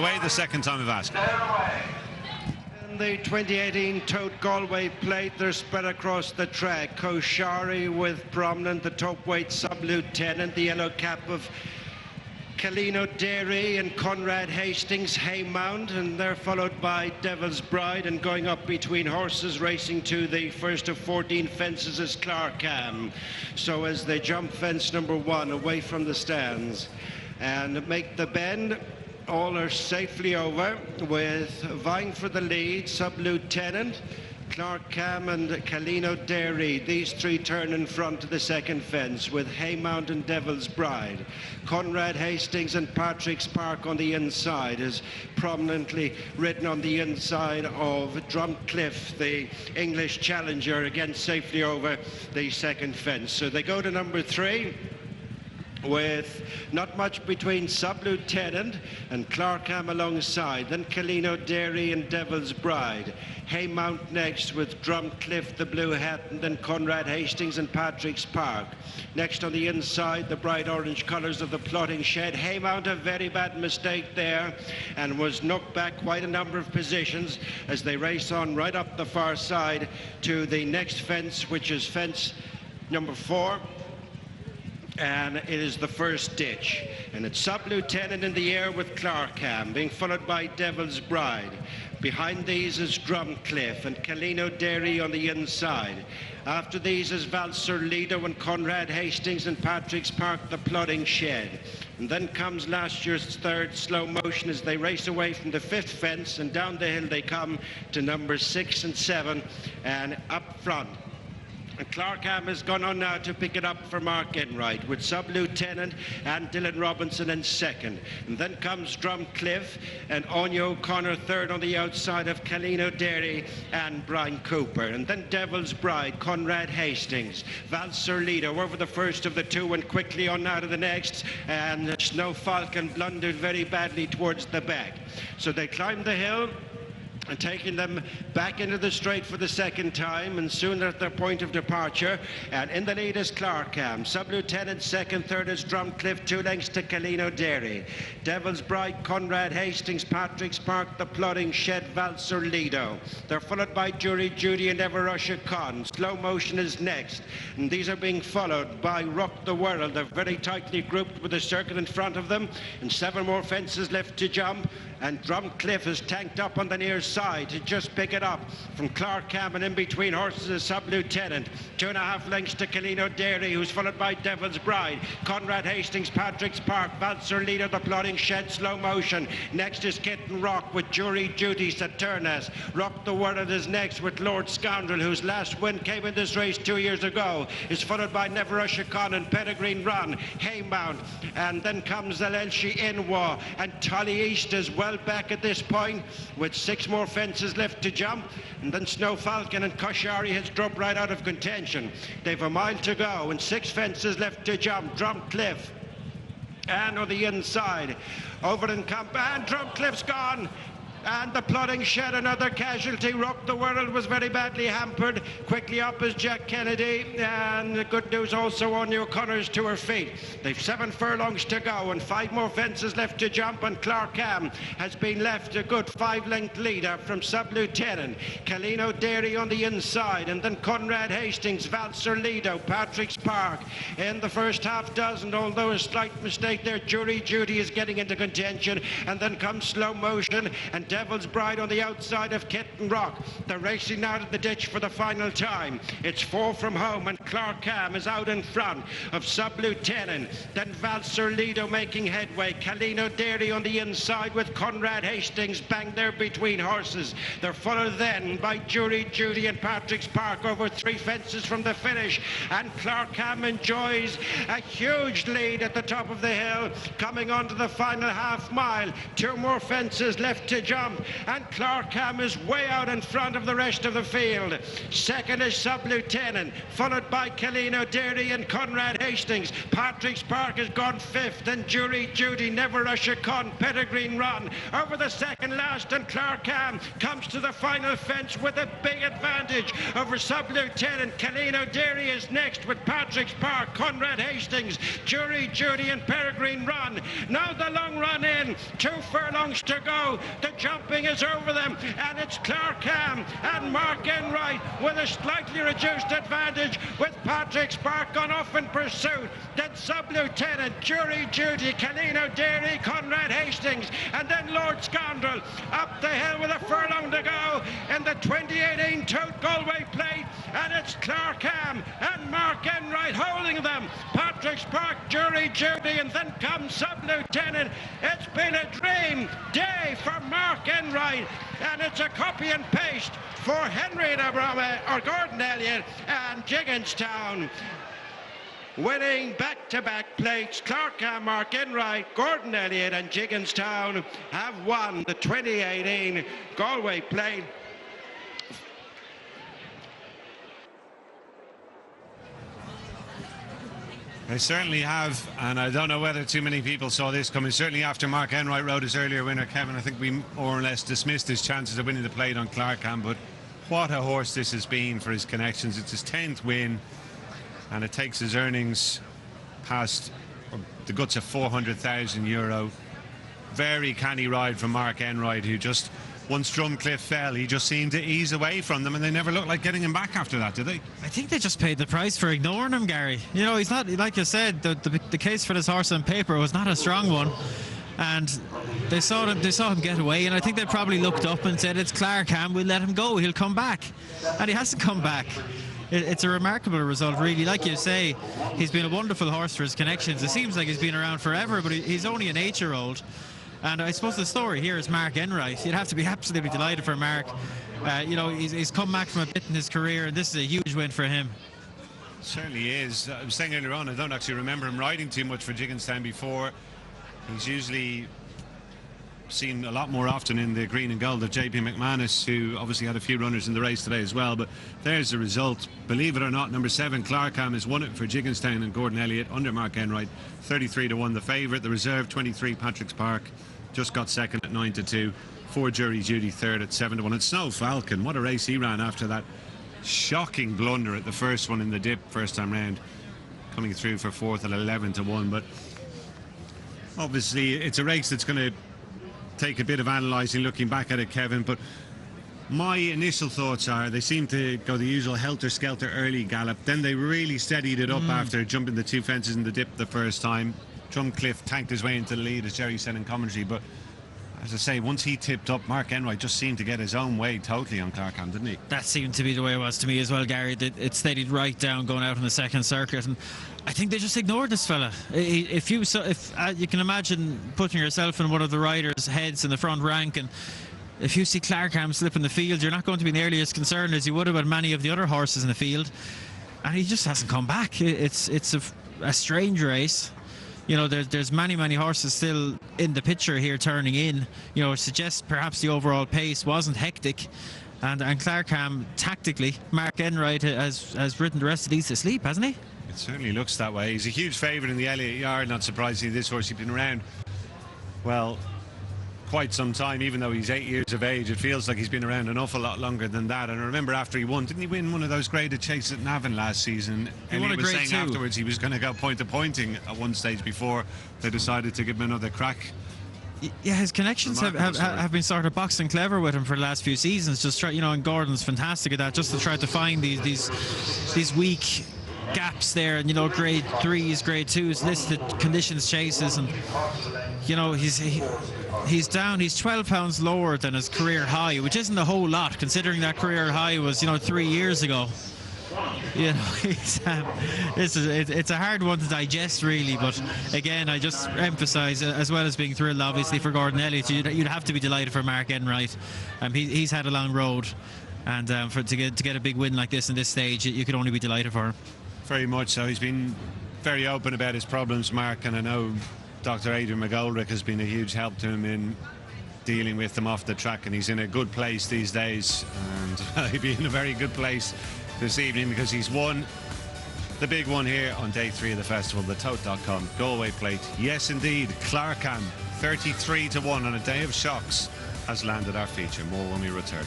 away the second time of asking. In the 2018 Tote Galway Plate, they're spread across the track. Koshari with Prominent, the top weight sub-lieutenant, the yellow cap of Calino Dairy and Conrad Hastings, Haymount, and they're followed by Devil's Bride, and going up between horses racing to the first of 14 fences is Clarcam. So as they jump fence number 1 away from the stands and make the bend, all are safely over, with vying for the lead Sub-Lieutenant, Clarcam and Calino Dairy. These three turn in front of the second fence, with Haymount and Devil's Bride. Conrad Hastings and Patrick's Park on the inside is prominently ridden on the inside of Drumcliff, the English challenger, again safely over the second fence. So they go to number 3, with not much between Sub-Lieutenant and Clarcam alongside, then Calino Dairy and Devil's Bride. Haymount next with Drumcliff, the Blue Hat, and then Conrad Hastings and Patrick's Park. Next on the inside, the bright orange colours of the Plotting Shed. Haymount, a very bad mistake there, and was knocked back quite a number of positions as they race on right up the far side to the next fence, which is fence number 4. And it is the first ditch, and it's Sub-Lieutenant in the air with Clarcam, being followed by Devil's Bride. Behind these is Drumcliff and Calino Dairy on the inside. After these is Valser Lido and Conrad Hastings and Patrick's Park, the Plodding Shed. And then comes last year's third, Slow Motion, as they race away from the 5th fence, and down the hill they come to numbers 6 and 7, and up front. And Clarcam has gone on now to pick it up for Mark Enright, with Sub-Lieutenant and Dylan Robinson in second. And then comes Drumcliff and Anya O'Connor third on the outside of Calino Dairy and Brian Cooper. And then Devil's Bride, Conrad Hastings, Valser Lido over the first of the two and quickly on now to the next. And Snow Falcon blundered very badly towards the back. So they climb the hill, and taking them back into the straight for the second time, and soon at their point of departure. And in the lead is Clarcam. Sub-Lieutenant second, third is Drumcliff, 2 lengths to Calino Dairy. Devil's Bride, Conrad Hastings, Patrick's Park, the Plodding Shed, Valser Lido. They're followed by Jury Judy and Ever Russia Con. Slow Motion is next, and these are being followed by Rock the World. They're very tightly grouped with a circle in front of them, and 7 more fences left to jump. And Drumcliff is tanked up on the near side to just pick it up from Clarcam, and in between horses is Sub-Lieutenant. 2.5 lengths to Calino Dairy, who's followed by Devil's Bride, Conrad Hastings, Patrick's Park, Valser Lido, the Plodding Shed, Slow Motion. Next is Kitten Rock with Jury Duty, Saturnas. Rock the World is next with Lord Scoundrel, whose last win came in this race 2 years ago. Is followed by Never Russia Con and Peregrine Run, Haymount, and then comes Elelshi Inwa, and Tully East is well back at this point, with 6 more fences left to jump. And then Snow Falcon and Koshari has dropped right out of contention. They've a mile to go and 6 fences left to jump. Drumcliff, and on the inside, over and Camp, and Drumcliff's gone. And the Plodding Shed, another casualty. Rock the World was very badly hampered. Quickly up is Jack Kennedy, and the good news also on O'Connor's to her feet. They've 7 furlongs to go and 5 more fences left to jump, and Clarcam has been left a good 5-length leader from Sub-Lieutenant. Calino Dairy on the inside, and then Conrad Hastings, Valser Lido, Patrick's Park in the first half dozen, although a slight mistake there. Jury Duty is getting into contention, and then comes Slow Motion and Devil's Bride on the outside of Kitten Rock. They're racing out of the ditch for the final time. It's 4 from home, and Clarcam is out in front of Sub-Lieutenant. Then Valser Lido making headway. Calino Dairy on the inside with Conrad Hastings bang there between horses. They're followed then by Jury Duty and Patrick's Park over 3 fences from the finish. And Clarcam enjoys a huge lead at the top of the hill, coming onto the final half mile. 2 more fences left to jump, and Clarcam is way out in front of the rest of the field. Second is Sub-Lieutenant, followed by Calino Dairy and Conrad Hastings. Patrick's Park has gone 5th, and Jury Duty, Never Russia Con, Peregrine Run over the second last, and Clarcam comes to the final fence with a big advantage over Sub-Lieutenant. Calino Dairy is next with Patrick's Park, Conrad Hastings, Jury Duty and Peregrine Run. Now the long run in. 2 furlongs to go. The jumping is over them, and it's Clarcam and Mark Enright with a slightly reduced advantage, with Patrick Spark gone off in pursuit. Then Sub-Lieutenant, Jury Duty, Calino Dairy, Conrad Hastings, and then Lord Scoundrel up the hill with a furlong to go in the 2018 Tote Galway Plate, and it's Clarcam and Mark Enright holding them. Patrick Spark, Jury Duty, and then comes Sub-Lieutenant. It's been a dream day for Mark Enright, and it's a copy and paste for Henry de Brome, or Gordon Elliott and Gigginstown. Winning back-to-back plates, Clarcam, Mark Enright, Gordon Elliott and Gigginstown have won the 2018 Galway Plate. They certainly have, and I don't know whether too many people saw this coming. Certainly after Mark Enright rode his earlier winner, Kevin, I think we more or less dismissed his chances of winning the Plate on Clarcam, but what a horse this has been for his connections. It's his 10th win, and it takes his earnings past the guts of €400,000. Very canny ride from Mark Enright, who just, once Drumcliff fell, he just seemed to ease away from them, and they never looked like getting him back after that, did they? I think they just paid the price for ignoring him, Gary. You know, he's not, like you said, the case for this horse on paper was not a strong one, and they saw him get away, and I think they probably looked up and said, it's Clarcam, we'll let him go, he'll come back. And he hasn't come back. It's a remarkable result, really. Like you say, he's been a wonderful horse for his connections. It seems like he's been around forever, but he's only an 8-year-old. And I suppose the story here is Mark Enright. You'd have to be absolutely delighted for Mark. You know, he's come back from a bit in his career, and this is a huge win for him. It certainly is. I was saying earlier on, I don't actually remember him riding too much for Gigginstown before. He's usually seen a lot more often in the green and gold of JP McManus, who obviously had a few runners in the race today as well. But there's the result. Believe it or not, number 7 Clarcam has won it for Gigginstown and Gordon Elliott under Mark Enright, 33-1 the favourite. The reserve 23 Patrick Spark just got second at 9-2. 4 Jury Duty third at 7-1. And Snow Falcon, what a race he ran after that shocking blunder at the first one in the dip first time round, coming through for 4th at 11-1. But obviously it's a race that's going to take a bit of analysing looking back at it, Kevin, but my initial thoughts are they seem to go the usual helter-skelter early gallop, then they really steadied it up after jumping the 2 fences in the dip the first time. Drumcliff tanked his way into the lead, as Jerry said in commentary, but as I say, once he tipped up, Mark Enright just seemed to get his own way totally on Clarcam, didn't he? That seemed to be the way it was to me as well, Gary. It steadied right down going out in the second circuit, and I think they just ignored this fella. If you can imagine putting yourself in one of the riders' heads in the front rank, and if you see Clarcam slip in the field, you're not going to be nearly as concerned as you would about many of the other horses in the field, and he just hasn't come back. It's a strange race. You know, there's many horses still in the picture here turning in. You know, it suggests perhaps the overall pace wasn't hectic, and Clarcam tactically, Mark Enright has ridden the rest of these to sleep, hasn't he? It certainly looks that way. He's a huge favourite in the Elliott yard. Not surprisingly, this horse, he's been around, well, quite some time. Even though he's 8 years of age, it feels like he's been around an awful lot longer than that. And I remember after he won, didn't he win one of those graded chases at Navan last season? Elliott was saying afterwards he was going to go point to pointing at one stage before they decided to give him another crack. Yeah, his connections have been sort of boxing clever with him for the last few seasons. Just try, you know, and Gordon's fantastic at that, just to try to find these weak gaps there, and, you know, grade 3s, grade 2s, listed conditions chases, and, you know, he's down. He's 12 pounds lower than his career high, which isn't a whole lot considering that career high was, you know, 3 years ago. You know, it's a hard one to digest, really. But again, I just emphasise, as well as being thrilled, obviously, for Gordon Elliott, you'd have to be delighted for Mark Enright. He's had a long road, and to get a big win like this in this stage, you could only be delighted for him. Very much so. He's been very open about his problems, Mark, and I know Dr. Adrian McGoldrick has been a huge help to him in dealing with them off the track, and he's in a good place these days, and he'll be in a very good place this evening because he's won the big one here on day 3 of the festival, the Tote.com Galway Plate. Yes, indeed, Clarcam, 33-1 on a day of shocks, has landed our feature. More when we return.